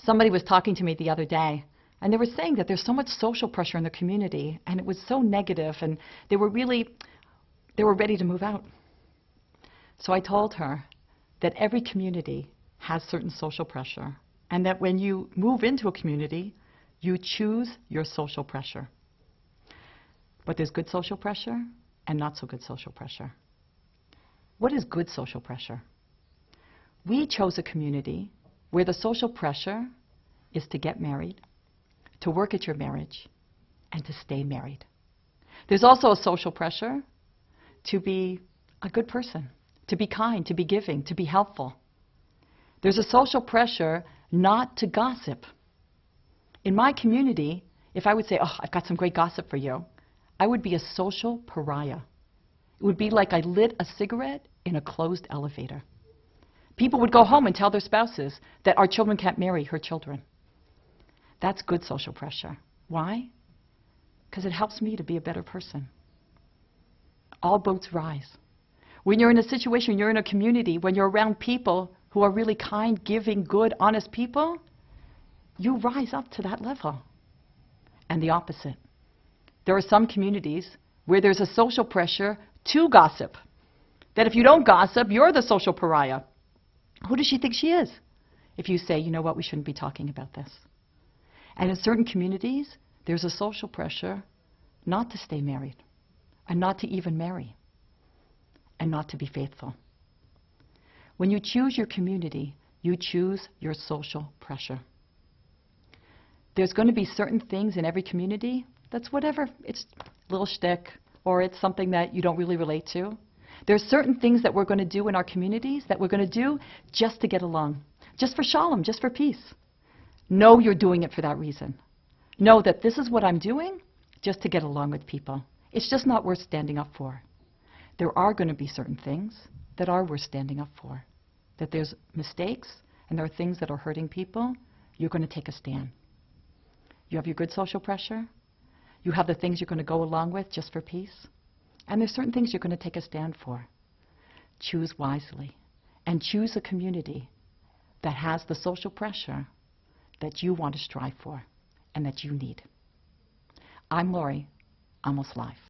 Somebody was talking to me the other day, and they were saying that there's so much social pressure in the community, and it was so negative, and they were ready to move out. So I told her that every community has certain social pressure, and that when you move into a community, you choose your social pressure. But there's good social pressure and not so good social pressure. What is good social pressure? We chose a community where the social pressure is to get married, to work at your marriage, and to stay married. There's also a social pressure to be a good person, to be kind, to be giving, to be helpful. There's a social pressure not to gossip. In my community, if I would say, oh, I've got some great gossip for you, I would be a social pariah. It would be like I lit a cigarette in a closed elevator. People would go home and tell their spouses that our children can't marry her children. That's good social pressure. Why? Because it helps me to be a better person. All boats rise. When you're in a situation, you're in a community, when you're around people who are really kind, giving, good, honest people, you rise up to that level. And the opposite. There are some communities where there's a social pressure to gossip. That if you don't gossip, you're the social pariah. Who does she think she is? If you say, you know what, we shouldn't be talking about this. And in certain communities, there's a social pressure not to stay married, and not to even marry, and not to be faithful. When you choose your community, you choose your social pressure. There's going to be certain things in every community that's whatever, it's a little shtick, or it's something that you don't really relate to. There's certain things that we're going to do in our communities that we're going to do just to get along, just for shalom, just for peace. Know you're doing it for that reason. Know that this is what I'm doing just to get along with people. It's just not worth standing up for. There are going to be certain things that are worth standing up for. That there's mistakes and there are things that are hurting people, you're going to take a stand. You have your good social pressure. You have the things you're going to go along with just for peace. And there's certain things you're going to take a stand for. Choose wisely. And choose a community that has the social pressure that you want to strive for and that you need. I'm Lori, Almost Live.